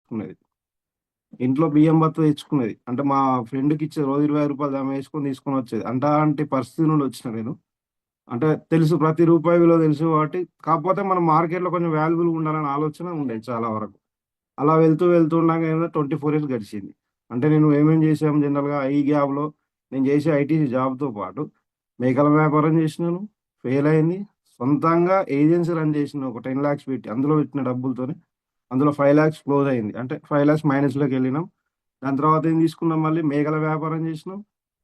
తెచ్చుకునేది. ఇంట్లో బియ్యం బత్త తెచ్చుకునేది. అంటే మా ఫ్రెండ్‌కి ఇచ్చే రోజు రూ. 20 జమ చేసుకొని తీసుకొని వచ్చేది. అలాంటి పరిస్థితి నుండి వచ్చిన నేను. అంటే తెలుసు ప్రతి రూపాయి విలువ తెలుసు కాబట్టి, కాకపోతే మనం మార్కెట్‌లో కొంచెం వాల్యుబుల్‌గా ఉండాలనే ఆలోచన ఉండేది చాలా వరకు. అలా వెళ్తూ వెళ్తూ ఉండగా ఏమైంది 24 ఇయర్స్ గడిచింది. అంటే నేను ఏమేం చేసాం జనరల్‌గా ఈ గ్యాప్‌లో నేను చేసే ఐటీ జాబ్‌తో పాటు మేకల వ్యాపారం చేసినాను. ఫెయిల్ అయింది. సొంతంగా ఏజెన్సీ రన్ చేసిన ఒక 10,00,000 పెట్టి అందులో పెట్టిన డబ్బులతోని అందులో 5,00,000 క్లోజ్ అయింది. అంటే 5,00,000 మైనస్‌లోకెళ్ళినాం. దాని తర్వాత ఏం తీసుకున్నాం మళ్ళీ మేకల వ్యాపారం చేసినాం.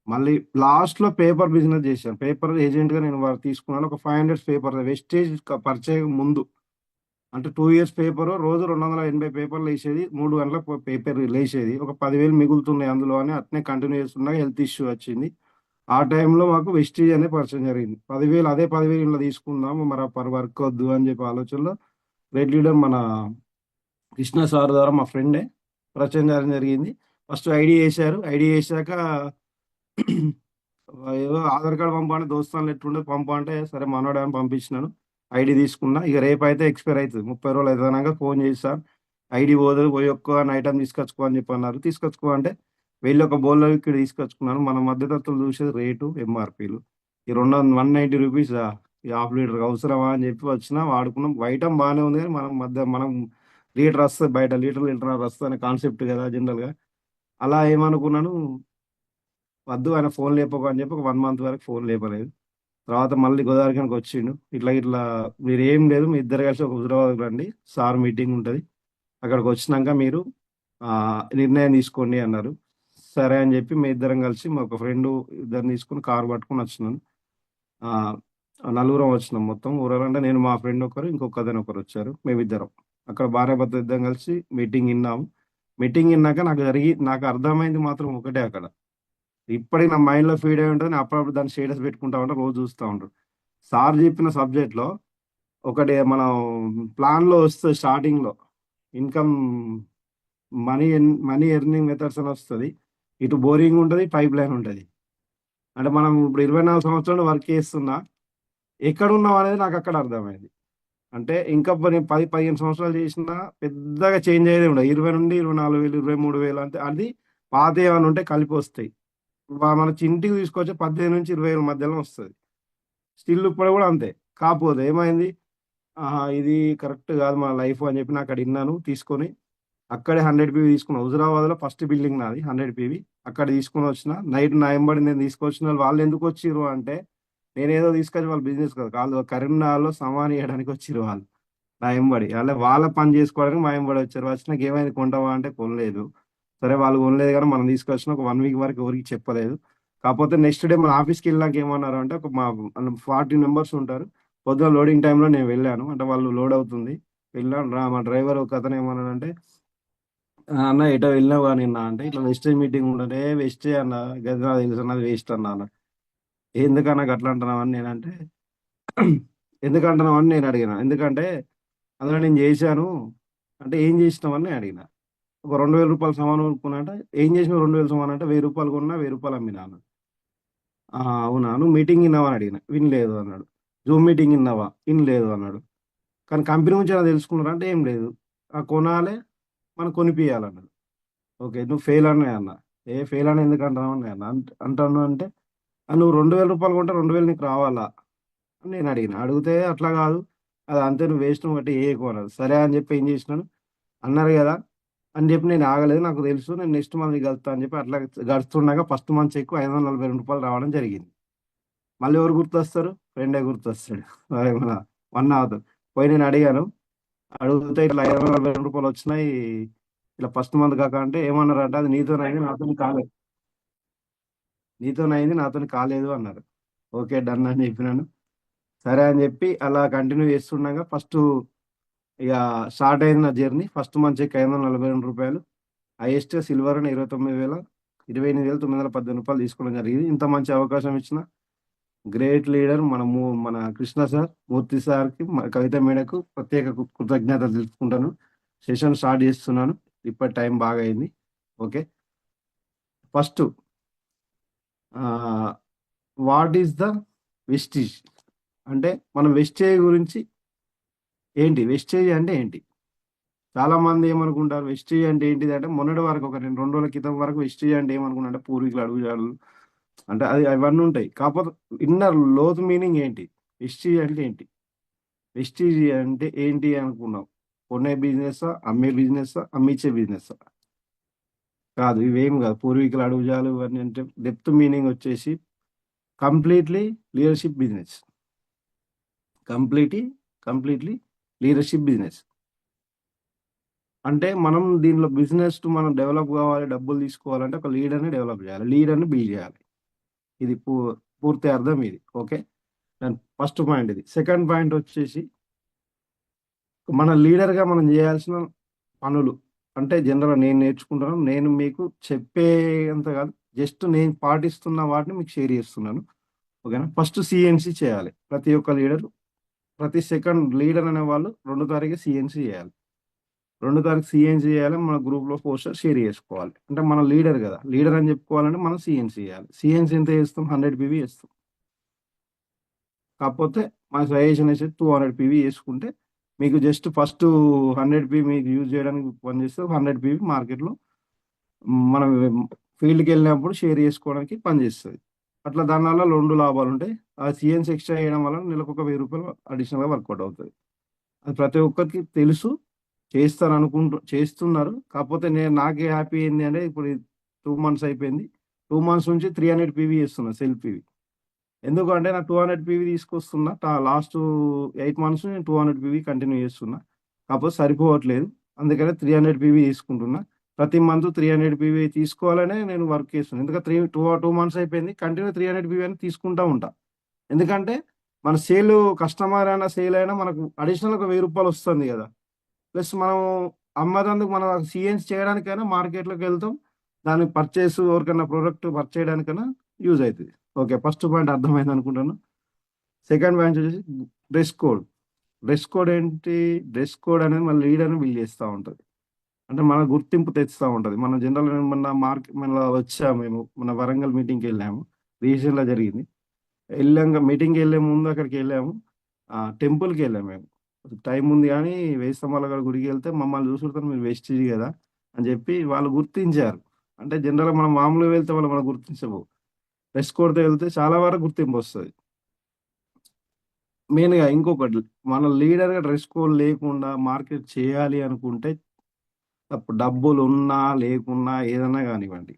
మళ్ళీ లాస్ట్‌లో పేపర్ బిజినెస్ చేశాను. పేపర్ ఏజెంట్‌గా నేను తీసుకున్నాను. ఒక 500 పేపర్ వెస్టేజ్ పరిచయం ముందు. అంటే 2 ఇయర్స్ పేపరు రోజు 280 పేపర్‌లేసేది. 3 గంటలకు పేపర్ లేసేది. ఒక 10,000 మిగులుతున్నాయి అందులో అని అట్నే కంటిన్యూ చేస్తున్నా హెల్త్ ఇష్యూ వచ్చింది. ఆ టైంలో మాకు వెస్టీజ్ అనే పరిచయం జరిగింది. 10,000 అదే 10,000 ఇందులో తీసుకుందాం. మరి వర్క్ వద్దు అని చెప్పి ఆలోచనలో రెడ్ లీడర్ మన కృష్ణ సార్ ద్వారా మా ఫ్రెండే పరిచయం చేయడం జరిగింది. ఫస్ట్ ఐడీ ఏశారు. ఐడీ ఏశాక ఏదో ఆధార్ కార్డ్ పంపంటే దోస్తాన్లు ఎట్లుండే పంపు అంటే, సరే మనోడే అని పంపించినాను. ఐడీ తీసుకున్నా. ఇక రేపైతే ఎక్స్‌పైర్ అయితది. 30 రోజులు అయితది అనంగా ఫోన్ చేసి సార్ ఐడీ పోదు. పోయి ఒక్క ఐటెమ్ తీసుకొచ్చుకో అని చెప్పి అన్నారు. తీసుకొచ్చుకో అంటే వెళ్లి ఒక బోల్‌లో ఇక్కడ తీసుకొచ్చుకున్నాను. మన మధ్యతరగతులు చూసేది రేటు, ఎంఆర్‌పీలు. ఈ రెండు 190 రూపీసా? ఈ హాఫ్ లీటర్‌కి అవసరమా అని చెప్పి వచ్చినా వాడుకున్నాం. ఐటెమ్ బానే ఉంది గానీ మనం లీటర్ వస్తది బయట లీటర్‌న్నర వస్తది అనే కాన్సెప్ట్ కదా జనరల్‌గా. అలా ఏమనుకున్నాను వద్దు ఆయన ఫోన్ లేపకు అని చెప్పి ఒక 1 మంత్ వరకు ఫోన్ లేపలేదు. తర్వాత మళ్ళీ గోదావరిఖనికి వచ్చిండు. ఇట్లా మీరేం లేదు మీ ఇద్దరు కలిసి ఒక హుజరాబాద్‌కి రండి. సార్ మీటింగ్ ఉంటది. అక్కడికొచ్చినంక మీరు నిర్ణయం తీసుకోండి అన్నారు. సరే అని చెప్పి మేమిద్దరం కలిసి మా ఒక ఫ్రెండు ఇద్దరిని తీసుకొని కార్ పట్టుకొని వచ్చినాను. ఆహ్, నలుగురం వచ్చినాం మొత్తం. ఊరేగంటే నేను మా ఫ్రెండ్ ఒకరు, ఇంకొకతను ఒకరొచ్చారు. మేమిద్దరం. అక్కడ భార్యాభర్తలు ఇద్దరం కలిసి మీటింగ్ ఇన్నాము. మీటింగ్ ఇన్నాక నాకు అర్థమైంది మాత్రం ఒకటే అక్కడ. ఇప్పటికి నా మైండ్‌లో ఫీడ్ అయ్యి ఉంటది. నేను అప్పుడప్పుడు దాన్ని స్టేటస్ పెట్టుకుంటా ఉంటా. రోజు చూస్తా ఉంటాను. సార్ చెప్పిన సబ్జెక్ట్‌లో ఒకటి మనం ప్లాన్‌లో వస్తది స్టార్టింగ్‌లో. ఇన్‌కమ్ మనీ ఎర్నింగ్ మెథడ్స్ అని వస్తది. ఇటు బోరింగ్ ఉంటది. పైప్‌లైన్ ఉంటది. అంటే మనం ఇప్పుడు 24 సంవత్సరాలు వర్క్ చేస్తున్నా, ఎక్కడున్నాం అనేది నాకక్కడ అర్థమైంది. అంటే ఇంకా 10, 15 సంవత్సరాలు చేసినా పెద్దగా చేంజ్ అయ్యేది ఉండదు. 20,000-24,000, 23,000 అంతే. అది పాతయేమన్నా ఉంటే కలిపొస్తాయి. మన ఇంటికి తీసుకొచ్చే 18,000-20,000 మధ్యలో వస్తది. స్టిల్ ఇప్పుడు గూడా అంతే. కాపోతే ఏమైంది, ఆహా! ఇది కరెక్ట్ గాదు మన లైఫ్ అని చెప్పి నాకక్కడ ఇన్నాను. తీసుకొని అక్కడే 100 పీవీ తీసుకున్నా. హుజురాబాద్‌లో ఫస్ట్ బిల్డింగ్ నాది 100 పీవీ. అక్కడ తీసుకొనొచ్చిన. నైట్ నా ఎంబడి నేను తీసుకొచ్చినోళ్ళు వాళ్ళెందుకొచ్చిర్రు అంటే, నేనేదో తీసుకొచ్చి వాళ్ళ బిజినెస్ కాదు. ఆళ్ళు కరీంనగర్‌లో సామాను ఇయ్యడానికి వచ్చిర్రు వాళ్ళు. నా ఎంబడి. వాళ్ళ పని జేసుకోవడానికి మా ఎంబడి వచ్చారు. వచ్చినాక ఏమైంది కొంటావా అంటే కొనలేదు. సరే వాళ్ళు కొనలేదు గానీ మనం తీసుకొచ్చిన ఒక 1 వీక్ వరకు ఎవరికీ చెప్పలేదు. కాపోతే నెక్స్ట్ డే మన ఆఫీస్‌కెళ్ళినాక ఏమన్నారంటే ఒక మా 40 మెంబర్స్ ఉంటారు. పొద్దున లోడింగ్ టైమ్‌లో నేను వెళ్ళాను. అంటే వాళ్ళు లోడ్ అవుతుంది. వెళ్ళాను మా డ్రైవర్ ఒకతను ఏమన్నాడంటే, అన్న ఎటో వెళ్ళినావుగా నిన్న అంటే, ఇట్లా వెస్టేజ్ మీటింగ్ ఉంటది. వెస్టే అన్న గది నాకు తెలుసు అన్నది వేస్ట్ అన్నా అన్నాడు. ఎందుకన్నా గట్లా అంటున్నావు అని నేనంటే, ఎందుకంటున్నావు అని నేను అడిగిన. ఎందుకంటే అందులో నేను జేశాను. అంటే ఏం జేసినావు అని అడిగిన. ఒక రూ. 2,000 సామాను కొనుక్కున్నా అంటే, ఏం జేసినావు 2,000 సామాను అంటే, రూ. 1,000 కొన్నా, రూ. 1,000 అమ్మినా అన్నాడు. ఆహా! అవునా! నువ్వు మీటింగ్ ఇన్నావా అని అడిగిన. వినలేదు అన్నాడు. జూమ్ మీటింగ్ ఇన్నావా? ఇనలేదు అన్నాడు. కానీ కంపెనీ గురించి ఏమైనా తెలుసుకున్నారా అంటే, ఏం లేదు. కొనాలే, మనం కొనిపియాలన్నాడు. ఓకే. నువ్వు ఫెయిల్ అన్నయ్య అన్నా. ఫెయిల్ అని ఎందుకు అంటున్నావు అన్నయ్య అన్నా. అంటున్నావు అంటే, నువ్వు రూ. 2,000 కొంటే 2,000 నీకు రావాలా? అని నేను అడిగిన. అడిగితే అట్లా గాదు. అది అంతే నువ్వు వేస్ట్ నువ్వు బట్టి ఏయకు అన్నాడు. సరే అని చెప్పి ఏం జేసినాను, అన్నారు గదా! అని జెప్పి నేను ఆగలేదు. నాకు తెలుసు. నేను నెక్స్ట్ మంత్ నీకు కలుత్తా అని జెప్పి అట్లా గడుస్తుండగా ఫస్ట్ మంత్ చెక్ రూ. 542 రావడం జరిగింది. మళ్ళీ ఎవరు గుర్తొస్తారు? ఫ్రెండే గుర్తొస్తాడు. అరే! మన అవుతాడు. పోయి నేను అడిగాను. అడిగితే ఇట్లా రూ. 542 వచ్చినాయి. ఇట్లా ఫస్ట్ మంత్ కాక అంటే ఏమన్నారంటే, "అది నీతోనయింది నాతోని కాలేదు. నీతోనయింది నాతోని కాలేదు" అన్నారు. ఓకే. డన్ అని జెప్పినాను. సరే అని జెప్పి అలా కంటిన్యూ చేస్తుండగా ఇగ స్టార్ట్ అయింది నా జర్నీ. ఫస్ట్ మంత్ చెక్ రూ. 542. హైయెస్ట్ సిల్వర్ అని 28,918 తీసుకోవడం జరిగింది. ఇంత మంచి అవకాశం ఇచ్చిన గ్రేట్ లీడర్ మన కృష్ణ సార్, మూర్తి సార్‌కి, కవిత మేడంకు ప్రత్యేక కృతజ్ఞతలు తెలుపుకుంటాను. సెషన్ స్టార్ట్ చేస్తున్నాను. ఇప్పటి టైం బాగా అయింది. ఓకే. ఫస్టు ఆహ్, వాట్ ఈస్ ద వెస్టీజ్? అంటే మనం వెస్టేజ్ గురించి ఏంటి? వెస్టేజ్ అంటే ఏంటి? చాలా మంది ఏమనుకుంటారు వెస్టీజ్ అంటే ఏంటిది అంటే మొన్నటి వరకు ఒక 2 రోజుల క్రితం వరకు వెస్టీజ్ అంటే ఏమనుకుంటే పూర్వీకులు అడుగుజాడలు అంటే అది అవన్నీ ఉంటాయి. కాకపోతే ఇన్నర్ లోతు మీనింగ్ ఏంటి? వెస్టీజ్ అంటే ఏంటి? వెస్టీజ్ అంటే ఏంటి అనుకున్నాం? కొనే బిజినెసా? అమ్మే బిజినెసా? అమ్మిచ్చే బిజినెసా? కాదు, ఇవేం కాదు. పూర్వీకుల అడుగుజాలు ఇవన్నీ అంటే డెప్త్ మీనింగ్ వచ్చేసి completely leadership business. Completely completely leadership business. అంటే మనం దీనిలో బిజినెస్ మనం డెవలప్ కావాలి, డబ్బులు తీసుకోవాలంటే ఒక లీడర్ని డెవలప్ చేయాలి, లీడర్ని బిల్డ్ చేయాలి. ఇది పూర్తి అర్థం ఇది. ఓకే, దాని ఫస్ట్ పాయింట్ ఇది. సెకండ్ పాయింట్ వచ్చేసి మన లీడర్గా మనం చేయాల్సిన పనులు అంటే జనరల్గా నేను నేర్చుకుంటాను, నేను మీకు చెప్పేంత కాదు, జస్ట్ నేను పాటిస్తున్న వాటిని మీకు షేర్ చేస్తున్నాను. ఓకేనా? ఫస్ట్ సిఎన్సి చేయాలి ప్రతి ఒక్క లీడర్. ప్రతి సెకండ్ లీడర్ అనే వాళ్ళు 2 తారీఖు సిఎన్సి చేయాలి. 2 తారీఖు సిఎన్సి చేయాలి. మన గ్రూప్లో పోస్టర్ షేర్ చేసుకోవాలి. అంటే మన లీడర్ కదా, లీడర్ అని చెప్పుకోవాలంటే మనం సిఎన్సి చేయాలి. సిఎన్సి ఎంత చేస్తాం? 100 పీవీ చేస్తాం. కాకపోతే మన సజెషన్ వేసి 200 పీవీ చేసుకుంటే మీకు జస్ట్ ఫస్ట్ 100 పీవీ మీకు యూజ్ చేయడానికి పనిచేస్తే 100 పీవీ మార్కెట్లో మనం ఫీల్డ్కి వెళ్ళినప్పుడు షేర్ చేసుకోవడానికి పనిచేస్తుంది. అట్లా దానివల్ల 2 లాభాలు ఉంటాయి. ఆ సిఎన్సి ఎక్స్ట్రా చేయడం వల్ల నెలకు ఒక 1000 రూపాయలు అడిషనల్గా వర్కౌట్ అవుతుంది. అది ప్రతి ఒక్కరికి తెలుసు, చేస్తున్నారు. కాకపోతే నాకే హ్యాపీ ఏంది అంటే ఇప్పుడు 2 మంత్స్ అయిపోయింది. 2 మంత్స్ నుంచి 300 పీవీ చేస్తున్నా, సెల్ పీవీ. ఎందుకంటే నాకు 200 పీవీ తీసుకొస్తున్నా. లాస్ట్ 8 మంత్స్ నేను 200 పీవీ కంటిన్యూ చేస్తున్నా. కాకపోతే సరిపోవట్లేదు. అందుకనే 300 పీవీ తీసుకుంటున్నా. ప్రతి మంత్ 300 పీవీ తీసుకోవాలనే నేను వర్క్ చేస్తున్నా. ఎందుకంటే 2 మంత్స్ అయిపోయింది, కంటిన్యూ 300 పీవీ అని తీసుకుంటా ఉంటా. ఎందుకంటే మన సేల్, కస్టమర్ అయినా సేల్ అయినా మనకు అడిషనల్ ఒక 1000 రూపాయలు వస్తుంది కదా. ప్లస్ మనం అమ్మేందుకు మనం సిఎన్స్ చేయడానికైనా మార్కెట్లోకి వెళ్తాం. దాన్ని పర్చేస్ ఎవరికైనా ప్రోడక్ట్ పర్చేస్ చేయడానికైనా యూజ్ అవుతుంది. ఓకే, ఫస్ట్ పాయింట్ అర్థమైంది అనుకుంటాను. సెకండ్ పాయింట్ వచ్చేసి డ్రెస్ కోడ్. డ్రెస్ కోడ్ ఏంటి? డ్రెస్ కోడ్ అనేది మన లీడర్ని బిల్డ్ చేస్తూ ఉంటుంది. అంటే మన గుర్తింపు తెస్తూ ఉంటుంది. మనం జనరల్గా మన వచ్చాము, మేము మన వరంగల్ మీటింగ్కి వెళ్ళాము, రీసెంట్గా జరిగింది. మీటింగ్కి వెళ్ళే ముందు అక్కడికి వెళ్ళాము, టెంపుల్కి వెళ్ళాము మేము. టైం ఉంది కానీ వేయి స్తంభాల కాడ గుడికి వెళ్తే మమ్మల్ని చూసుకుంటారు, మీరు వెస్టీజ్ కదా అని చెప్పి వాళ్ళు గుర్తించారు. అంటే జనరల్గా మనం మామూలుగా వెళ్తే వాళ్ళు మనం గుర్తించవు. డ్రెస్ కోడ్తో వెళ్తే చాలా వరకు గుర్తింపు వస్తుంది. మెయిన్గా ఇంకొకటి, మన లీడర్గా డ్రెస్ కోడ్ లేకుండా మార్కెట్ చేయాలి అనుకుంటే అప్పుడు డబ్బులు ఉన్నా లేకున్నా ఏదైనా కానివ్వండి,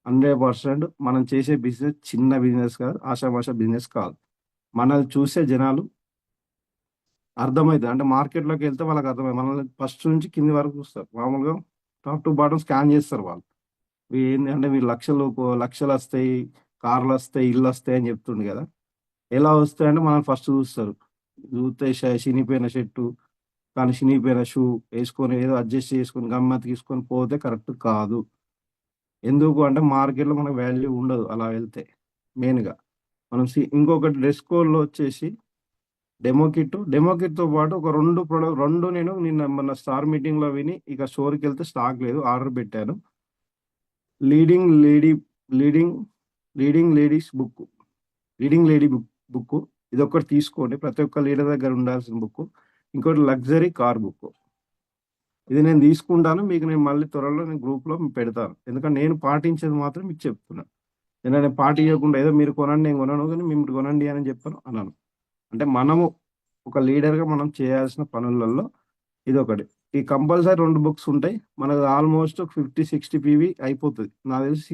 100% మనం చేసే బిజినెస్ చిన్న బిజినెస్ కాదు, ఆషామాష బిజినెస్ కాదు. మనల్ని చూసే జనాలు అర్థమైతుంది. అంటే మార్కెట్లోకి వెళ్తే వాళ్ళకి అర్థమైంది. మనల్ని ఫస్ట్ నుంచి కింది వరకు చూస్తారు. మామూలుగా టాప్ టు బాటమ్ స్కాన్ చేస్తారు వాళ్ళు. ఏంది అంటే మీరు లక్షలు వస్తాయి, కార్లు వస్తాయి, ఇల్లు వస్తాయి అని చెప్తుండు కదా. ఎలా వస్తాయంటే మనం ఫస్ట్ చూస్తారు. చూస్తే చినిపోయిన షర్టు కానీ చినిగిపోయిన షూ వేసుకొని ఏదో అడ్జస్ట్ చేసుకొని గమ్మత్ తీసుకొని పోతే కరెక్ట్ కాదు. ఎందుకు అంటే మార్కెట్లో మనకు వాల్యూ ఉండదు అలా వెళ్తే. మెయిన్గా మనం ఇంకొకటి డ్రెస్ కోడ్లో వచ్చేసి డెమో కిట్తో పాటు ఒక 2 నేను నిన్న మన స్టార్ మీటింగ్లో విని ఇక స్టోర్కి వెళ్తే స్టాక్ లేదు, ఆర్డర్ పెట్టాను. Leading lady leading leading ladies book leading lady book ఇది ఒక్కటి తీసుకోండి. ప్రతి ఒక్క లీడర్ దగ్గర ఉండాల్సిన బుక్. ఇంకోటి లగ్జరీ కార్ బుక్. ఇది నేను తీసుకుంటాను. మీకు నేను మళ్ళీ త్వరలో నేను గ్రూప్లో పెడతాను. ఎందుకంటే నేను పాటించేది మాత్రం మీకు చెప్తున్నా. నేను పాటించకుండా ఏదో మీరు కొనండి నేను కొనను కానీ మీరు కొనండి అని చెప్పాను అన్నాను. అంటే మనము ఒక లీడర్గా మనం చేయాల్సిన పనులలో ఇది ఒకటి. ఈ కంపల్సరీ 2 బుక్స్ ఉంటాయి. మనకు ఆల్మోస్ట్ 50-60 పీవీ అయిపోతుంది. నాకు తెలిసి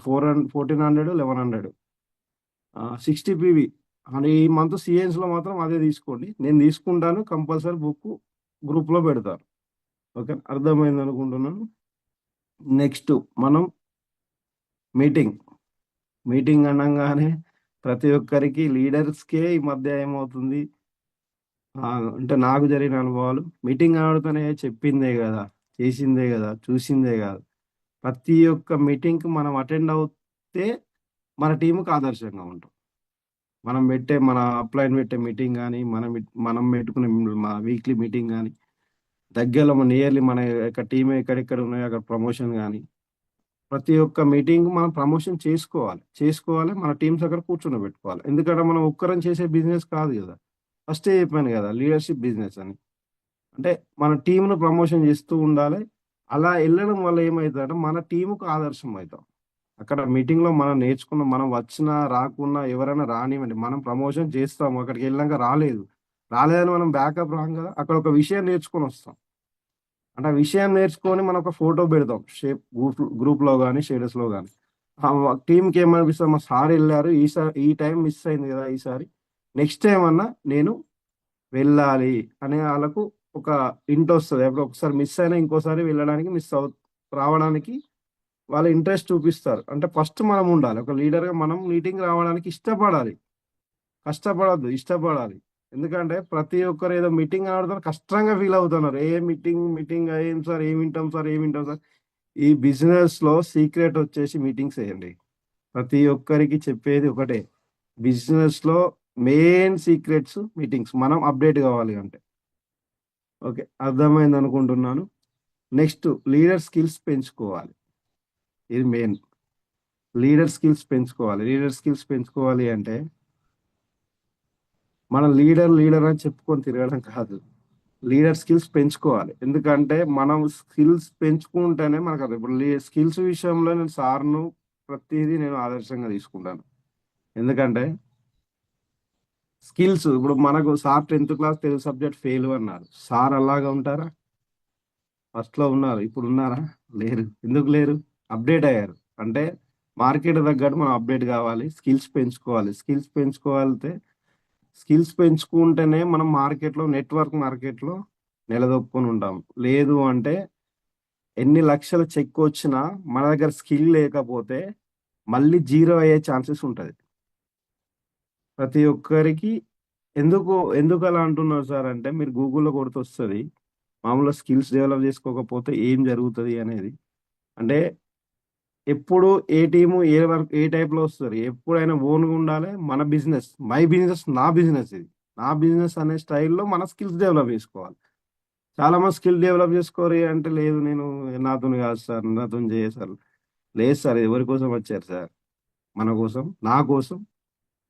1400 1100 60 పీవీ. అండ్ ఈ మంత్ సిఎన్స్లో మాత్రం అదే తీసుకోండి. నేను తీసుకుంటాను, కంపల్సరీ బుక్ గ్రూప్లో పెడతాను. ఓకే, అర్థమైంది అనుకుంటున్నాను. నెక్స్ట్ మనం మీటింగ్ మీటింగ్ అనగానే ప్రతి ఒక్కరికి లీడర్స్కే ఈ మధ్య ఏమవుతుంది అంటే నాకు జరిగిన అనుభవాలు, మీటింగ్ ఆడుతూనే చెప్పిందే కదా, చేసిందే కదా, చూసిందే కాదు. ప్రతి ఒక్క మీటింగ్కి మనం అటెండ్ అవుతే మన టీంకి ఆదర్శంగా ఉంటాం. మన అప్లైన్ పెట్టే మీటింగ్ కానీ, మనం పెట్టుకునే మా వీక్లీ మీటింగ్ కానీ, దగ్గరలో మన నియర్లీ మన యొక్క టీం ఎక్కడెక్కడ ఉన్నాయో అక్కడ ప్రమోషన్ కానీ, ప్రతి ఒక్క మీటింగ్ మనం ప్రమోషన్ చేసుకోవాలి. మన టీమ్స్ అక్కడ కూర్చోబెట్టుకోవాలి. ఎందుకంటే మనం ఒక్కరం చేసే బిజినెస్ కాదు కదా. ఫస్టే చెప్పాను కదా, లీడర్షిప్ బిజినెస్ అని. అంటే మన టీంను ప్రమోషన్ చేస్తూ ఉండాలి. అలా వెళ్ళడం వల్ల ఏమవుతుందంటే మన టీముకు ఆదర్శం అవుతాం. అక్కడ మీటింగ్‌లో మనం నేర్చుకున్న మనం వచ్చినా, రాకున్నా ఎవరైనా రానివ్వండి. మనం ప్రమోషన్ చేస్తాము. అక్కడికెళ్ళినంక రాలేదు. రాలేదని మనం బ్యాకప్ రాము గదా! అక్కడ ఒక విషయం నేర్చుకొనొస్తాం. అంటే ఆ విషయం నేర్చుకొని మనం ఒక ఫోటో పెడతాం. గ్రూప్‌లో గాని, స్టేటస్‌లో గాని. టీమ్‌కి ఏమనిపిస్తది మా సార్ ఎళ్లారు. ఈ టైం మిస్ అయింది గదా! ఈసారి. నెక్స్ట్ టైమ్ అన్నా నేను వెళ్ళాలి అనే ఆళ్ళకు ఒక హింటొస్తది. ఎప్పుడో ఒకసారి మిస్ అయినా ఇంకోసారి వెళ్ళడానికి రావడానికి వాళ్ళు ఇంట్రెస్ట్ చూపిస్తారు. అంటే ఫస్ట్ మనం ఉండాలి. ఒక లీడర్‌గా మనం మీటింగ్ రావడానికి ఇష్టపడాలి. కష్టపడొద్దు. ఇష్టపడాలి. ఎందుకంటే ప్రతి ఒక్కరు ఏదో మీటింగ్ ఆడుతున్నారు కష్టంగా ఫీల్ అవుతున్నారు. మీటింగ్ ఏం సార్ ఏం వింటాం సార్, ఏం వింటాం సార్. ఈ బిజినెస్‌లో సీక్రెట్ వచ్చేసి మీటింగ్స్ ఎయండి. ప్రతి ఒక్కరికి చెప్పేది ఒకటే. బిజినెస్‌లో మెయిన్ సీక్రెట్స్ మీటింగ్స్. మనం అప్‌డేట్ కావాలి అంటే. ఓకే. అర్థమైందనుకుంటున్నాను. నెక్స్ట్ లీడర్ స్కిల్స్ పెంచుకోవాలి. ఇది మెయిన్. లీడర్ స్కిల్స్ పెంచుకోవాలి అంటే మనం లీడర్ అని చెప్పుకొని తిరగడం కాదు. లీడర్ స్కిల్స్ పెంచుకోవాలి. ఎందుకంటే మనం స్కిల్స్ పెంచుకుంటేనే మనకు ఇప్పుడు స్కిల్స్ విషయంలో నేను సార్‌ను ప్రతీదీ నేను ఆదర్శంగా తీసుకుంటాను. ఎందుకంటే స్కిల్స్ ఇప్పుడు మనకు సార్ 10థ్ క్లాస్ తెలుగు సబ్జెక్ట్ ఫెయిలు అన్నారు. సార్ అలాగా ఉంటారా? ఫస్ట్‌లో ఉన్నారు. ఇప్పుడున్నారా? లేరు. ఎందుకు లేరు? అప్‌డేట్ అయ్యారు. అంటే మార్కెట్ తగ్గట్టు మనం అప్‌డేట్ కావాలి. స్కిల్స్ పెంచుకోవాలి. స్కిల్స్ పెంచుకుంటేనే మనం మార్కెట్‌లో నిలదొక్కుకొని ఉంటాం. లేదు అంటే ఎన్ని లక్షల చెక్కొచ్చినా మన దగ్గర స్కిల్ లేకపోతే మళ్ళీ జీరో అయ్యే ఛాన్సెస్ ఉంటది. ప్రతి ఒక్కరికి ఎందుకలా అంటున్నారు సార్ అంటే మీరు గూగుల్‌లో కొడితే వస్తది. మామూలుగా స్కిల్స్ డెవలప్ చేసుకోకపోతే ఏం జరుగుతది అనేది. అంటే ఎప్పుడు ఏ టీము ఏ టైప్‌లో వస్తది. ఎప్పుడైనా ఓన్‌గా ఉండాలే. మై బిజినెస్ నా బిజినెస్ ఇది. నా బిజినెస్ అనే స్టైల్‌లో మన స్కిల్స్ డెవలప్ చేసుకోవాలి. చాలా మంది స్కిల్ డెవలప్ చేసుకోరి అంటే లేదు నేను నాతోని కాదు సార్. నాతోని చేయరు సార్. లేదు సార్ ఎవరి కోసం వచ్చారు సార్? మన కోసం, నా కోసం,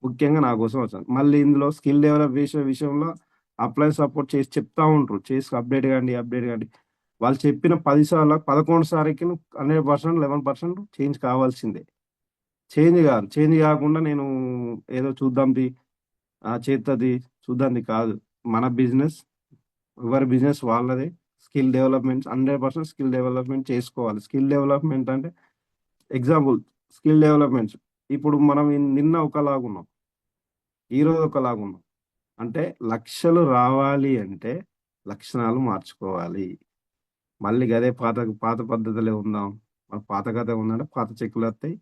ముఖ్యంగా నా కోసం వచ్చారు. మళ్ళీ ఇందులో స్కిల్ డెవలప్ చేసే విషయంలో అప్లై సపోర్ట్ చేసి చెప్తా ఉంటారు. చేసి అప్డేట్ కాండి. వాళ్ళు చెప్పిన 10 సార్ల 11 సారికి నువ్వు 100%, 11% చేంజ్ కావాల్సిందే. చేంజ్ కాకుండా నేను ఏదో చేత్తది చూద్దాంది కాదు. మన బిజినెస్ ఎవరి బిజినెస్ వాళ్ళదే. స్కిల్ డెవలప్‌మెంట్ చేసుకోవాలి. స్కిల్ డెవలప్‌మెంట్ అంటే ఎగ్జాంపుల్ స్కిల్ డెవలప్‌మెంట్స్. ఇప్పుడు మనం నిన్న ఒకలాగున్నాం. ఈరోజు ఒకలాగున్నాం. అంటే లక్షలు రావాలి అంటే లక్షణాలు మార్చుకోవాలి. మళ్ళీ గదే పాత పద్ధతిలో ఉందాం. మన పాత కథ ఉందంటే పాత చెక్కులొత్తయి.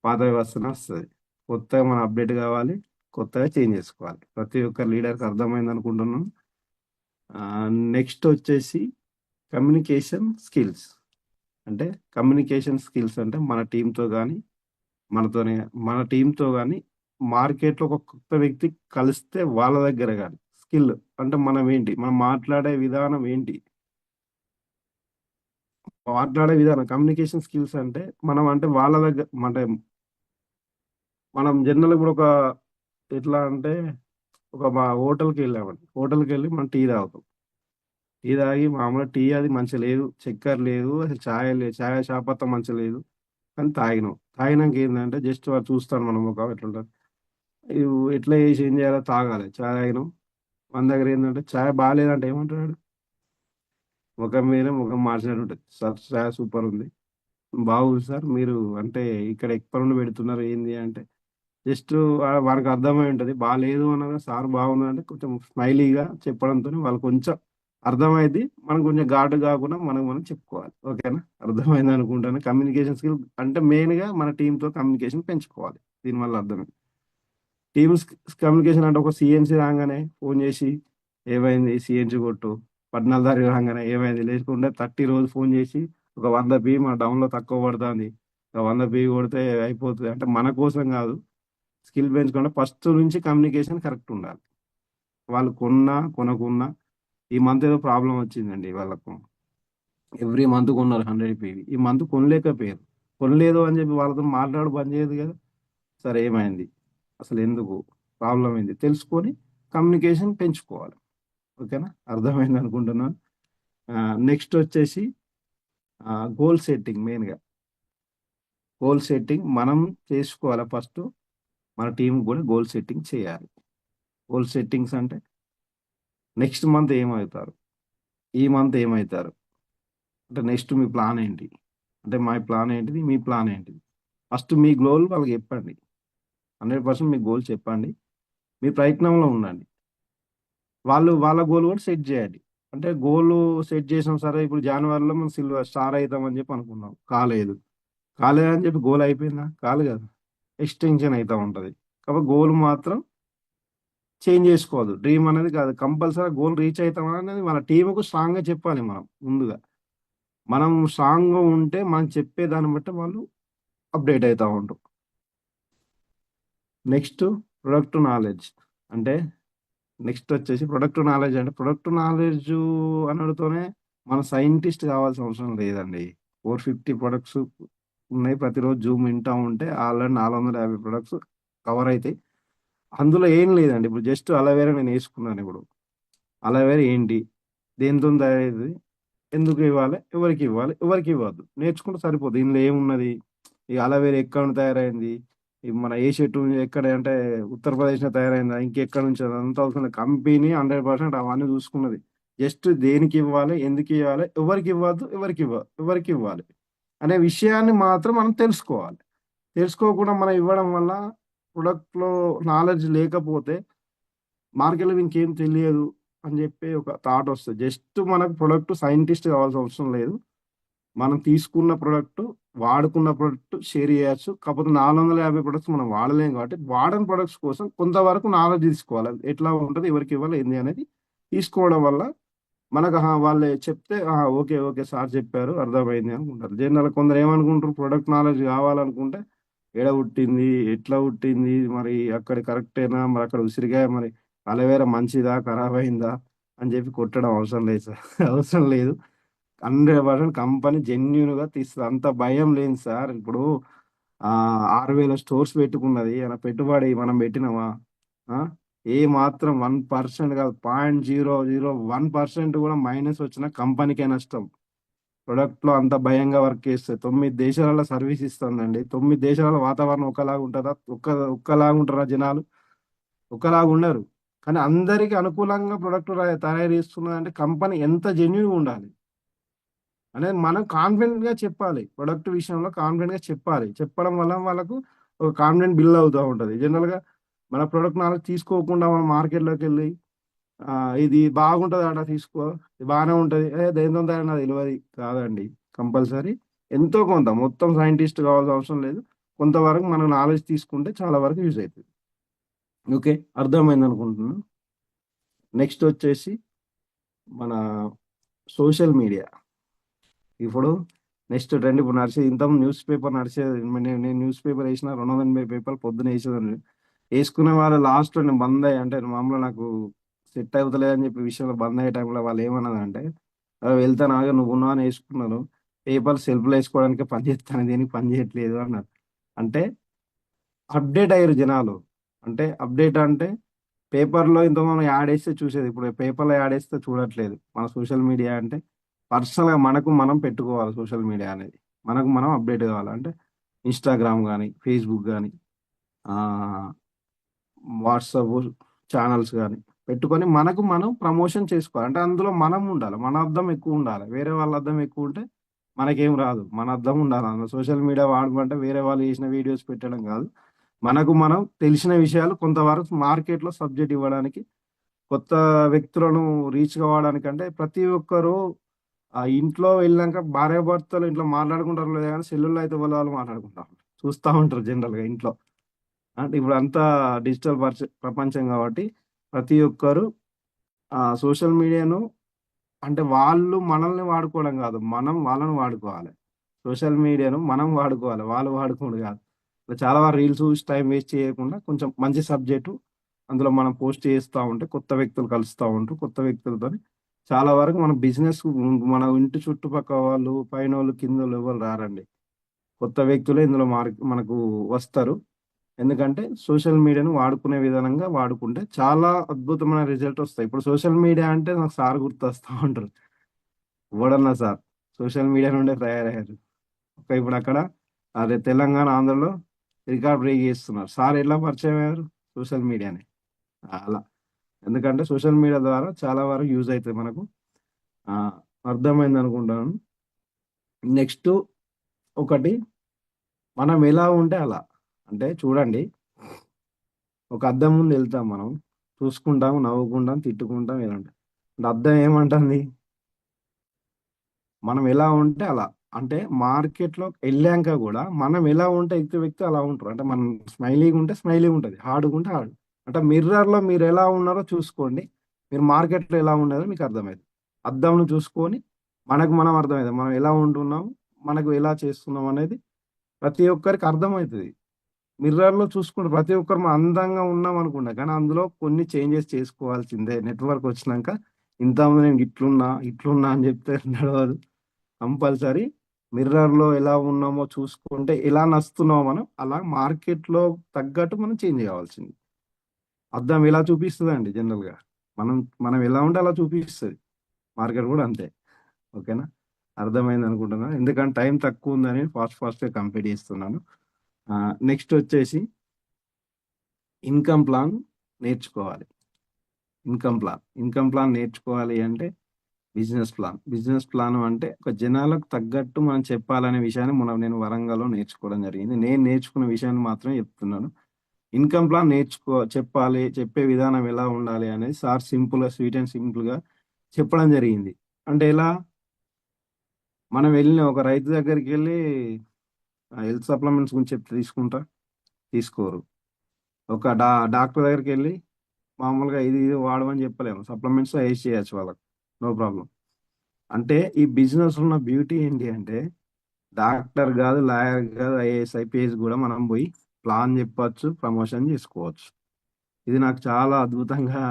పాత వ్యవస్థనే వస్తది. కొత్తగా మనం అప్‌డేట్ కావాలి. కొత్తగా చేంజ్ చేసుకోవాలి. ప్రతి ఒక్క లీడర్‌కి అర్థమైందనుకుంటున్నాను. నెక్స్ట్ వచ్చేసి కమ్యూనికేషన్ స్కిల్స్. అంటే కమ్యూనికేషన్ స్కిల్స్ మన టీమ్‌తో గాని, మనతోని మన టీమ్‌తో గాని మార్కెట్‌లో ఒక కొత్త వ్యక్తి కలిస్తే వాళ్ళ దగ్గర గాని స్కిల్ అంటే మనం మాట్లాడే విధానం ఏంటి? మాట్లాడే విధానం కమ్యూనికేషన్ స్కిల్స్ అంటే మనం అంటే వాళ్ళ దగ్గర అంటే మనం జనరల్‌గా ఇప్పుడు ఎట్లా అంటే మా హోటల్‌కెళ్ళామండి. హోటల్‌కెళ్ళి మనం టీ తాగుతాం. టీ తాగి మామూలుగా టీ అది మంచిగా లేదు. చక్కెర లేదు. అసలు చాయ్ లేదు. చాయ్ చాపత్త మంచిగా లేదు. కానీ తాగినాం. తాగినంక ఏందంటే జస్ట్ వాడు చూస్తాడు మన మొఖం ఎట్లుంటది. ఎట్లా చేసి ఏం చేయాలో తాగాలి. చాయ్ తాగినాం. మన దగ్గర ఏందంటే చాయ్ బాలేదంటే ఏమంటాడు? ముఖం మార్చినట్టు ఉంటది. సార్ చాయ్ సూపర్ ఉంది. బాగుంది సార్. మీరు అంటే ఇక్కడ ఎప్పటి నుండి పెడుతున్నారు ఏంది అంటే జస్ట్ వాడికి అర్థమై ఉంటది. బాలేదు అనగా సార్ బాగుందంటే కొంచెం స్మైలీగా చెప్పడంతోని వాళ్ళు కొంచెం అర్థమైద్ది. మనం కొంచెం ఘాటు కాకుండా మనం చెప్పుకోవాలి. ఓకేనా? అర్థమైందనుకుంటాను. కమ్యూనికేషన్ స్కిల్ అంటే మెయిన్‌గా మన టీమ్‌తో కమ్యూనికేషన్ పెంచుకోవాలి. దీనివల్ల అర్థమైంది. టీమ్స్ కమ్యూనికేషన్ అంటే ఒక సీఎన్సీ రాంగానే ఫోను చేసి ఏమైంది సీఎన్సీ కొట్టు. పద్నాలుగు తారీఖు రాంగానే ఏమైంది లేకుంటే 30 రోజు ఫోను చేసి ఒక 100 మా డౌన్‌లో తక్కువ పడతాంది. ఒక 100 కొడితే అయిపోతది. అంటే మన కోసం కాదు. స్కిల్ పెంచుకుంటే ఫస్ట్ నుంచి కమ్యూనికేషన్ కరెక్ట్ ఉండాలి. వాళ్ళు కొనకున్నా ఈ మంత్ ఏదో ప్రాబ్లమ్ వచ్చిందండి వాళ్ళకు. ఎవ్రీ మంత్ కొన్నారు 100 ఈ మంత్ కొనలేకపోయారు. కొనలేదు అని చెప్పి వాళ్ళతోని మాట్లాడడం బంద్ చేయదు కదా! సరే ఏమైంది? అసలెందుకు? ప్రాబ్లమ్ ఏంది? తెలుసుకొని కమ్యూనికేషన్ పెంచుకోవాలి. ఓకేనా? అర్థమైంది అనుకుంటున్నాను. నెక్స్ట్ వచ్చేసి గోల్ సెట్టింగ్ మెయిన్గా. గోల్ సెట్టింగ్ మనం చేసుకోవాలి ఫస్ట్. మన టీం కూడా గోల్ సెట్టింగ్ చేయాలి. గోల్ సెట్టింగ్స్ అంటే నెక్స్ట్ మంత్ ఏమవుతారు, ఈ మంత్ ఏమవుతారు, అంటే నెక్స్ట్ మీ ప్లాన్ ఏంటి, అంటే మా ప్లాన్ ఏంటిది, మీ ప్లాన్ ఏంటిది. ఫస్ట్ మీ గోల్ వాళ్ళకి చెప్పండి. 100% మీ గోల్ చెప్పండి. మీ ప్రయత్నంలో ఉండండి. వాళ్ళు వాళ్ళ గోల్ కూడా సెట్ చేయండి. అంటే గోల్ సెట్ చేసాం సరే, ఇప్పుడు జనవరిలో మనం సిల్వర్ స్టార్ అవుతామని చెప్పి అనుకున్నాం, కాలేదు. కాలేదని చెప్పి గోల్ అయిపోయిందా? కాదు కదా, ఎక్స్టెన్షన్ అవుతా ఉంటుంది. కాబట్టి గోల్ మాత్రం చేంజ్ చేసుకోవద్దు. డ్రీమ్ అనేది కాదు, కంపల్సరీ గోల్ రీచ్ అవుతాం అనేది మన టీంకు స్ట్రాంగ్గా చెప్పాలి మనం ముందుగా. మనం స్ట్రాంగ్గా ఉంటే మనం చెప్పే దాన్ని బట్టి వాళ్ళు అప్డేట్ అవుతూ ఉంటారు. Next product knowledge. అంటే నెక్స్ట్ వచ్చేసి ప్రొడక్ట్ నాలెడ్జ్. అంటే ప్రొడక్ట్ నాలెడ్జ్ అనడితోనే మన సైంటిస్ట్ కావాల్సిన అవసరం లేదండి. 450 ప్రొడక్ట్స్ ఉన్నాయి. ప్రతిరోజు జూమ్ వింటా ఉంటే ఆల్రెడీ 450 ప్రొడక్ట్స్ కవర్ అవుతాయి. అందులో ఏం లేదండి. ఇప్పుడు జస్ట్ అలోవేరా నేను వేసుకున్నాను. ఇప్పుడు అలోవేరా ఏంటి, దేనితో తయారైంది, ఎందుకు ఇవ్వాలి, ఎవరికి ఇవ్వాలి, ఎవరికి ఇవ్వద్దు, నేర్చుకుంటే సరిపోతుంది. ఇందులో ఏమున్నది, ఈ అలోవేరా ఎక్కడ నుండి తయారైంది, ఈ మన ఏ చెట్టు నుంచి ఎక్కడ అంటే ఉత్తరప్రదేశ్లో తయారైందా, ఇంకెక్కడ నుంచి, అదంతా అవసరం లేదు. కంపెనీ 100% అవన్నీ చూసుకున్నది. జస్ట్ దేనికి ఇవ్వాలి, ఎందుకు ఇవ్వాలి, ఎవరికి ఇవ్వద్దు, ఎవరికి ఇవ్వాలి అనే విషయాన్ని మాత్రం మనం తెలుసుకోవాలి. తెలుసుకోకుండా మనం ఇవ్వడం వల్ల ప్రొడక్ట్లో నాలెడ్జ్ లేకపోతే మార్కెట్‌లో ఇంకేం తెలియదు అని చెప్పి ఒక థాట్ వస్తది. జస్ట్ మనకు ప్రొడక్ట్ సైంటిస్ట్ కావాల్సిన అవసరం లేదు. మనం తీసుకున్న ప్రొడక్ట్, వాడుకున్న ప్రొడక్ట్ షేర్ చేయొచ్చు. కాకపోతే 450 ప్రొడక్ట్స్ మనం వాడలేం కాబట్టి, వాడని ప్రొడక్ట్స్ కోసం కొంతవరకు నాలెడ్జ్ తీసుకోవాలి. అది ఎట్లా ఉంటది, ఎవరికి ఇవ్వాలి, ఏంది అనేది తీసుకోవడం వల్ల మనకు వాళ్ళు చెప్తే ఓకే. ఓకే. సార్ చెప్పారు, అర్థమైంది అనుకుంటారు. జనరల్‌గా కొందరు ఏమనుకుంటారు, ప్రొడక్ట్ నాలెడ్జ్ కావాలనుకుంటే ఏడ పుట్టింది, ఎట్లా పుట్టింది, మరి అక్కడ కరెక్టేనా, మరి అక్కడ ఉసిరికాయ మరి అలోవెరా మంచిదా, ఖరాబయిందా అని చెప్పి కొట్టడం అవసరం లేదు సార్. అవసరం లేదు. 100% కంపెనీ జెన్యూన్‌గా తీస్తది. అంత భయం లేదు సార్. ఇప్పుడు 6,000 స్టోర్స్ పెట్టుకున్నది. ఏమైనా పెట్టుబడి మనం పెట్టినామా? ఆ! ఏ మాత్రం 1% కాదు. 0.001% కూడా మైనస్ వచ్చినా కంపెనీకే నష్టం. ప్రొడక్ట్‌లో అంత భయంగా వర్క్ చేస్తది. 9 దేశాలలో సర్వీస్ ఇస్తుందండి. 9 దేశాలలో వాతావరణం ఒకలాగా ఉంటదా? ఒక్కలాగా ఉంటారా జనాలు? ఒకలాగా ఉండరు. కానీ అందరికి అనుకూలంగా ప్రొడక్ట్ తయారు చేస్తున్నదంటే కంపెనీ ఎంత జెన్యూన్‌గా ఉండాలి అనేది మనం కాన్ఫిడెంట్‌గా చెప్పాలి. ప్రొడక్ట్ విషయంలో కాన్ఫిడెంట్‌గా చెప్పాలి. చెప్పడం వల్ల వాళ్ళకు ఒక కాన్ఫిడెంట్ బిల్డ్ అవుతా ఉంటది. జనరల్‌గా మన ప్రొడక్ట్ నాలెడ్జ్ తీసుకోకుండా మనం మార్కెట్‌లోకెళ్ళి ఇది బాగుంటదట తీసుకో, ఇది బానే ఉంటది. దేనితోని తయారు నాకు తెలవది కాదండి. కంపల్సరీ ఎంతో కొంత, మొత్తం సైంటిస్ట్ కావాల్సిన అవసరం లేదు. కొంతవరకు మనం నాలెడ్జ్ తీసుకుంటే చాలా వరకు యూజ్ అయితది. ఓకే. అర్థమైందనుకుంటున్నాను. నెక్స్ట్ వచ్చేసి మన సోషల్ మీడియా. ఇప్పుడు నెక్స్ట్ ట్రెండ్ ఇప్పుడు నడిచేది, ఇంతకుముందు న్యూస్ పేపర్ నడిచేది. నేను న్యూస్ పేపర్ ఏసినా 280 పేపర్లు పొద్దున ఏసేదాన్ని. ఏసుకునే వాళ్ళు లాస్ట్‌లో నేను బంద్ అంటే మామూలుగా నాకు సెట్ అవుతలేదని చెప్పి విషయంలో బంద్ అయ్యే టైంలో వాళ్ళు ఏమన్నదంటే, వెళ్తాను ఆగు, నువ్వున్నావని ఏసుకున్నాను. పేపర్ సెల్ఫ్‌లో ఏసుకోవడానికే పని చేత్తాను, దేనికి పని చేయట్లేదు అన్నారు. అంటే అప్‌డేట్ అయ్యిర్రు జనాలు. అంటే అప్‌డేట్ అంటే పేపర్‌లో ఇంతకుముందు యాడ్ ఏస్తే చూసేది. ఇప్పుడు పేపర్‌లో యాడ్ ఏస్తే చూడట్లేదు. మన సోషల్ మీడియా అంటే పర్సనల్‌గా మనకు మనం పెట్టుకోవాలి సోషల్ మీడియా అనేది. మనకు మనం అప్‌డేట్ కావాలి. అంటే ఇన్‌స్టాగ్రామ్ గాని, ఫేస్‌బుక్ గాని, ఆహ్, వాట్సాప్ ఛానెల్స్ గాని పెట్టుకొని మనకు మనం ప్రమోషన్ చేసుకోవాలి. అంటే అందులో మనం ఉండాలి. మన అద్దం ఎక్కువుండాలి. వేరే వాళ్ళ అద్దం ఎక్కువుంటే మనకేం రాదు. మన అద్దం ఉండాలి. అందులో సోషల్ మీడియా వాడమంటే వేరే వాళ్ళు చేసిన వీడియోస్ పెట్టడం కాదు. మనకు మనం తెలిసిన విషయాలు కొంతవరకు మార్కెట్‌లో సబ్జెక్ట్ ఇవ్వడానికి, కొత్త వ్యక్తులను రీచ్ కావడానికంటే ప్రతి ఒక్కరు ఇంట్లో వెళ్ళినంక భార్యాభర్తలు ఇంట్లో మాట్లాడుకుంటారో లేదో గానీ సెల్లుల్లో అయితే ఎవళ్ళి వాళ్ళు మాట్లాడుకుంటా ఉంటారు. చూస్తా ఉంటారు జనరల్‌గా ఇంట్లో. అంటే ఇప్పుడంతా డిజిటల్ ప్రపంచం కాబట్టి ప్రతి ఒక్కరు సోషల్ మీడియాను అంటే వాళ్ళు మనల్ని వాడుకోవడం గాదు, మనం వాళ్ళని వాడుకోవాలి. సోషల్ మీడియాను మనం వాడుకోవాలి, వాళ్ళు వాడుకోవుడు గాదు. చాలా వరకు రీల్స్ చూసి టైం వేస్ట్ చేయకుండా కొంచెం మంచి సబ్జెక్టు అందులో మనం పోస్ట్ చేస్తా ఉంటే కొత్త వ్యక్తులు కలుస్తా ఉంటారు. కొత్త వ్యక్తులతోని చాలా వరకు మన బిజినెస్, మన ఇంటి చుట్టుపక్కల వాళ్ళు, పైనోళ్ళు, కిందోళ్ళు ఎవ్వరు రారండి. కొత్త వ్యక్తులే ఇందులో మనకు వస్తారు. ఎందుకంటే సోషల్ మీడియాను వాడుకునే విధానంగా వాడుకుంటే చాలా అద్భుతమైన రిజల్ట్ వస్తాయి. ఇప్పుడు సోషల్ మీడియా అంటే నాకు సార్ గుర్తొస్తా ఉంటారు. ఎవడన్నా సార్ సోషల్ మీడియా నుండే తయారయ్యారు. ఇప్పుడు అక్కడ అదే తెలంగాణ, ఆంధ్రలో రికార్డ్ బ్రేక్ చేస్తున్నారు. సార్ ఎలా పరిచయం అయ్యారు? సోషల్ మీడియానే. అలా. ఎందుకంటే సోషల్ మీడియా ద్వారా చాలా వరకు యూజ్ అవుతుంది మనకు. అర్థమైంది అనుకుంటాను. నెక్స్ట్ ఒకటి, మనం ఎలా ఉంటే అలా. అంటే చూడండి, ఒక అద్దం ముందు వెళ్తాం మనం, చూసుకుంటాం, నవ్వుకుంటాం, తిట్టుకుంటాం, ఇలా ఉంటాం. అంటే అద్దం ఏమంటుంది? మనం ఎలా ఉంటే అలా. అంటే మార్కెట్లో వెళ్ళాక కూడా మనం ఎలా ఉంటే ఎదుటి వ్యక్తి అలా ఉంటారు. అంటే మనం స్మైలీగా ఉంటే స్మైలీ ఉంటుంది, హార్డ్గా ఉంటే హార్డ్. అంటే మిర్రర్లో మీరు ఎలా ఉన్నారో చూసుకోండి, మీరు మార్కెట్లో ఎలా ఉండదో మీకు అర్థమైంది. అద్దంను చూసుకొని మనకు మనం అర్థమైంది, మనం ఎలా ఉంటున్నాం, మనకు ఎలా చేస్తున్నాం అనేది ప్రతి ఒక్కరికి అర్థమవుతుంది. మిర్రర్‌లో చూసుకుంటే ప్రతి ఒక్కరు మనం అందంగా ఉన్నాం అనుకుంటా. కానీ అందులో కొన్ని చేంజెస్ చేసుకోవాల్సిందే. నెట్‌వర్క్ వచ్చినంక ఇంతకుముందు నేను ఇట్లున్నా, ఇట్లున్నా అని చెప్తే నడవదు. కంపల్సరీ మిర్రర్‌లో ఎలా ఉన్నామో చూసుకుంటే, ఎలా నస్తున్నామో మనం, అలా మార్కెట్‌లో తగ్గట్టు మనం చేంజ్ కావాల్సింది. అద్దం ఎలా చూపిస్తదండి జనరల్‌గా. మనం మనం ఎలా ఉంటే అలా చూపిస్తది. మార్కెట్ కూడా అంతే. ఓకేనా? అర్థమైంది అనుకుంటున్నా. ఎందుకంటే టైం తక్కువ ఉందని ఫాస్ట్‌గా కంప్లీట్ చేస్తున్నాను. నెక్స్ట్ వచ్చేసి ఇన్‌కమ్ ప్లాన్ నేర్చుకోవాలి. ఇన్‌కమ్ ప్లాన్ నేర్చుకోవాలి అంటే బిజినెస్ ప్లాన్ అంటే ఒక జనాలకు తగ్గట్టు మనం చెప్పాలనే విషయాన్ని నేను వరంగల్‌లో నేర్చుకోవడం జరిగింది. నేను నేర్చుకున్న విషయాన్ని మాత్రమే చెప్తున్నాను. ఇన్‌కమ్ ప్లాన్ చెప్పాలి. చెప్పే విధానం ఎలా ఉండాలి అనేది సార్ సింపుల్‌గా, స్వీట్ అండ్ సింపుల్‌గా చెప్పడం జరిగింది. అంటే ఎలా? మనం వెళ్ళిన ఒక రైతు దగ్గరికెళ్ళి హెల్త్ సప్లిమెంట్స్ గురించి చెప్తే తీసుకోరు. ఒక డాక్టర్ దగ్గరికెళ్ళి మామూలుగా ఇది ఇది వాడమని చెప్పలేము. సప్లిమెంట్స్ ఏసి చేయొచ్చు వాళ్ళకి. No problem. అంటే ఈ బిజినెస్ ఉన్న బ్యూటీ ఏంటి అంటే, డాక్టర్ కాదు, లాయర్ కాదు, ఐఏఎస్, ఐపీఎస్ కూడా మనం పోయి ప్లాన్ చెప్పొచ్చు, ప్రమోషన్ చేసుకోవచ్చు. ఇది నాకు చాలా అద్భుతంగా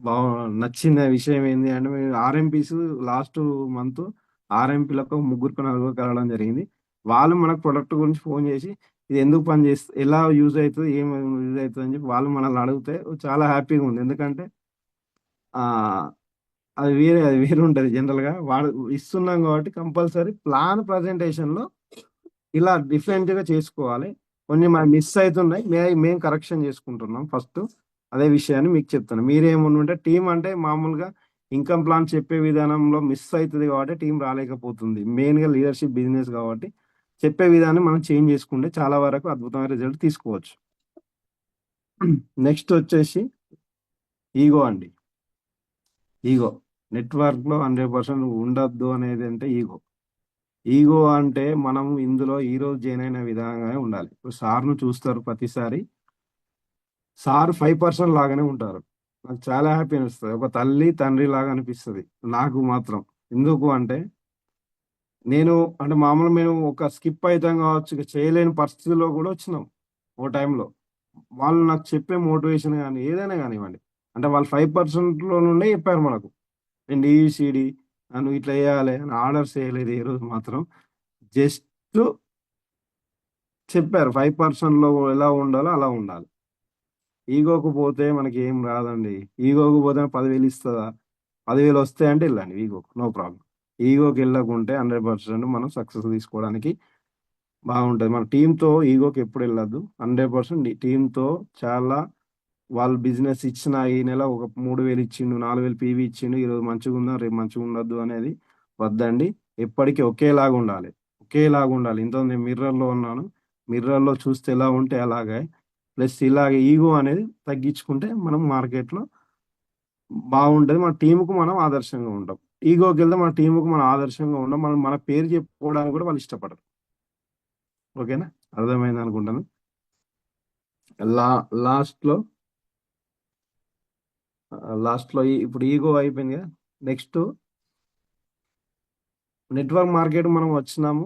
బా నచ్చిన విషయం ఏంది అంటే, మేము ఆర్ఎంపీస్ లాస్ట్ మంత్ ఆర్ఎంపీలకు ముగ్గురికి నలుగురికి కలవడం జరిగింది. వాళ్ళు మనకు ప్రొడక్ట్ గురించి ఫోన్ చేసి ఇది ఎందుకు పని చేస్తుంది, ఎలా యూజ్ అవుతుంది, ఏం యూజ్ అవుతుంది అని చెప్పి వాళ్ళు మనల్ని అడిగితే చాలా హ్యాపీగా ఉంది. ఎందుకంటే ఆ అది వేరే ఉంటది జనరల్‌గా. వాడు ఇస్తున్నాం కాబట్టి కంపల్సరీ ప్లాన్ ప్రజెంటేషన్‌లో ఇలా డిఫరెంట్‌గా చేసుకోవాలి. కొన్ని మనం మిస్ అయితున్నాయి. మేము కరెక్షన్ చేసుకుంటున్నాం ఫస్టు. అదే విషయాన్ని మీకు చెప్తున్నా. మీరేమనుంటే టీమ్ అంటే మామూలుగా ఇన్‌కమ్ ప్లాన్ చెప్పే విధానంలో మిస్ అయితది కాబట్టి టీమ్ రాలేకపోతుంది. మెయిన్‌గా లీడర్‌షిప్ బిజినెస్ కాబట్టి చెప్పే విధానం మనం చేంజ్ చేసుకుంటే చాలా వరకు అద్భుతమైన రిజల్ట్ తీసుకోవచ్చు. నెక్స్ట్ వచ్చేసి ఈగో అండి. ఈగో. నెట్‌వర్క్‌లో 100% ఉండొద్దు అనేది అంటే ఈగో. ఈగో అంటే మనం ఇందులో ఈరోజు జాయిన్ అయిన విధంగానే ఉండాలి. ఇప్పుడు సార్‌ను చూస్తారు ప్రతిసారి. సార్ 5% లాగానే ఉంటారు. నాకు చాలా హ్యాపీ అనిపిస్తది. ఒక తల్లి, తండ్రి లాగా అనిపిస్తది నాకు మాత్రం. ఎందుకు అంటే నేను అంటే మామూలుగా మేము ఒక స్కిప్ అయితాం కావచ్చు. ఇక చేయలేని పరిస్థితిలో కూడా వచ్చినాం ఓ టైంలో. వాళ్ళు నాకు చెప్పే మోటివేషన్ గాని, ఏదైనా గానివ్వండి. అంటే వాళ్ళు 5%లో నుండే చెప్పారు మనకు. నేను ఏబీసీడీ నువ్వు ఇట్లా చేయాలి అని ఆర్డర్స్ చేయలేదు ఏ రోజు మాత్రం. జస్ట్ చెప్పారు 5%లో ఎలా ఉండాలో అలా ఉండాలి. ఈగోకు పోతే మనకేం రాదండి. ఈగోకు పోతే 10,000 ఇస్తదా? 10,000 వస్తాయంటే ఎళ్ళండి ఈగోకు. No problem. ఈగోకెళ్ళకుంటే 100% మనం సక్సెస్ తీసుకోవడానికి బాగుంటది. మన టీమ్‌తో ఈగోకి ఎప్పుడెళ్ళొద్దు. 100% టీమ్‌తో చాలా వాళ్ళు బిజినెస్ ఇచ్చినా ఈ నెల ఒక 3,000 ఇచ్చిండు, 4,000 పీవీ ఇచ్చిండు. ఈరోజు మంచిగుందాం, రేపు మంచిగుండొద్దు అనేది వద్దండి. ఎప్పటికి ఒకేలాగుండాలి. ఒకేలాగుండాలి. ఇంతకుముందు నేను మిర్రర్‌లో ఉన్నాను. మిర్రర్‌లో చూస్తే ఎలా ఉంటే అలాగే. ప్లస్ ఇలాగ ఈగో అనేది తగ్గించుకుంటే మనం మార్కెట్‌లో బాగుంటది. మన టీమ్‌కు మనం ఆదర్శంగా ఉంటాం. ఈగోకెళ్తే మన టీమ్‌కు మనం ఆదర్శంగా ఉండం. మన పేరు చెప్పుకోవడానికి కూడా వాళ్ళు ఇష్టపడరు. ఓకేనా? అర్థమైందనుకుంటాను. లా లాస్ట్‌లో లాస్ట్‌లో ఇప్పుడు ఈగో అయిపోయింది కదా! నెక్స్ట్ నెట్‌వర్క్ మార్కెట్ మనం వచ్చినాము,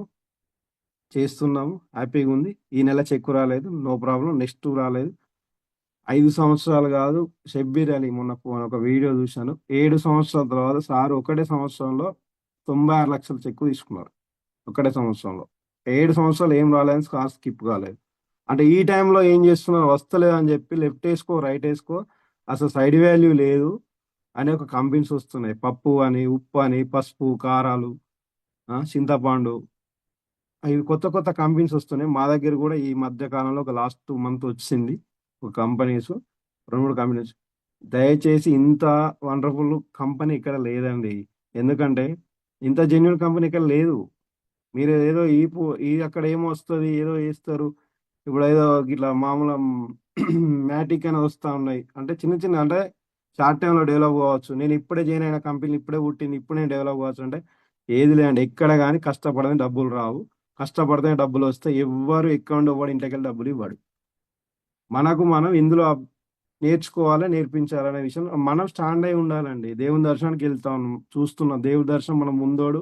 చేస్తున్నాము, హ్యాపీగుంది. ఈ నెల చెక్కు రాలేదు. No problem. నెక్స్ట్ రాలేదు. 5 సంవత్సరాలు కాదు. షబ్బీర్ అలీ మొన్న ఒక వీడియో చూశాను. 7 సంవత్సరాల తర్వాత సార్ ఒకటే సంవత్సరంలో 96,00,000 చెక్కు తీసుకున్నారు. ఒకటే సంవత్సరంలో. 7 సంవత్సరాలు ఏం రాలేదని సార్ స్కిప్ కాలేదు. అంటే ఈ టైంలో ఏం చేస్తున్నారు వస్తలేదు అని చెప్పి లెఫ్ట్ వేసుకో రైట్ వేసుకో అసలు సైడ్ వాల్యూ లేదు అనే ఒక కంపెనీస్ వస్తున్నాయి. పప్పు అని, ఉప్పు అని, పసుపు, కారాలు, చింతపండు, ఇవి కొత్త కొత్త కంపెనీస్ వస్తున్నాయి. మా దగ్గర కూడా ఈ మధ్య కాలంలో ఒక లాస్ట్ 2 మంత్ వచ్చింది ఒక కంపెనీస్, 2 3 కంపెనీస్. దయచేసి ఇంత వండర్ఫుల్ కంపెనీ ఇక్కడ లేదండి. ఎందుకంటే ఇంత జెన్యున్ కంపెనీ ఇక్కడ లేదు. మీరు ఏదో ఈ అక్కడ ఏమో వస్తుంది ఏదో వేస్తారు. ఇప్పుడు ఏదో ఇట్లా మామూలు మ్యాటిక్ అని వస్తా ఉన్నాయి. అంటే చిన్న చిన్న అంటే షార్ట్ టైంలో డెవలప్ కావచ్చు. నేను ఇప్పుడే జాయిన్ అయిన కంపెనీ ఇప్పుడే పుట్టింది ఇప్పుడు నేను డెవలప్ కావచ్చు అంటే ఏది లేదండి. ఎక్కడ కానీ కష్టపడని డబ్బులు రావు. కష్టపడితే డబ్బులు వస్తాయి. ఎవ్వరు ఎక్కడ ఇవ్వడు, ఇంటికి వెళ్ళి డబ్బులు ఇవ్వడు. మనకు మనం ఇందులో నేర్చుకోవాలి, నేర్పించాలనే విషయం మనం స్టాండ్ అయి ఉండాలండి. దేవుని దర్శనానికి వెళ్తా ఉన్నాం, చూస్తున్నాం దేవుడి దర్శనం మన ముందోడు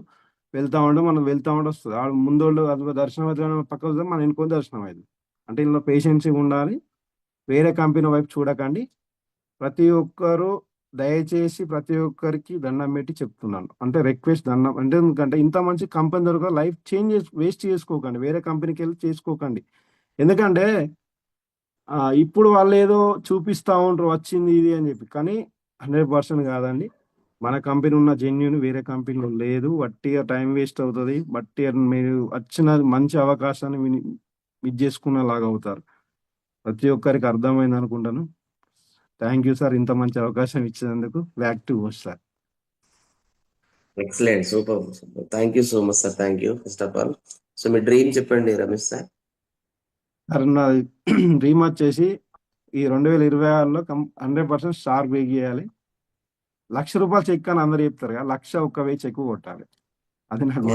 వెళ్తా ఉంటే మనం వెళ్తా ఉంటే వస్తుంది. ఆ ముందోళ్ళు అది దర్శనం అయితే పక్క వస్తే మన ఇంకో దర్శనం అయింది. అంటే ఇందులో పేషెన్సీ ఉండాలి. వేరే కంపెనీ వైపు చూడకండి. ప్రతి ఒక్కరు దయచేసి ప్రతి ఒక్కరికి దండం పెట్టి చెప్తున్నాను. అంటే రిక్వెస్ట్ దండం అంటే ఎందుకంటే ఇంత మంచి కంపెనీ దొరక లైఫ్ చేంజ్ వేస్ట్ చేసుకోకండి. వేరే కంపెనీకి వెళ్ళి చేసుకోకండి. ఎందుకంటే ఇప్పుడు వాళ్ళు ఏదో చూపిస్తా ఉంటారు వచ్చింది ఇది అని చెప్పి. కానీ 100% కాదండి. మన కంపెనీ ఉన్న జెన్యూన్ వేరే కంపెనీలో లేదు. వట్టిగా టైం వేస్ట్ అవుతుంది. వట్టిగా మీరు వచ్చిన మంచి అవకాశాన్ని మిస్ చేసుకున్న లాగా అవుతారు. ప్రతి ఒక్కరికి అర్థమైంది అనుకుంటాను. థ్యాంక్ యూ సార్, ఇంత మంచి అవకాశం ఇచ్చినందుకు. Back to host sir. Excellent, super super. Thank you so much sir. Thank you first of all. So me dream చెప్పండి రమేష్ సార్. సార్ నా డ్రీమ్ వచ్చేసి ఈ 2026లో 100% స్టార్ బ్రేక్ చేయాలి. ₹1,00,000 చెక్ అని అందరు చెప్తారు కదా, 1,00,000 ఒక్క వెయ్యి చెక్ కొట్టాలి. అది నాకు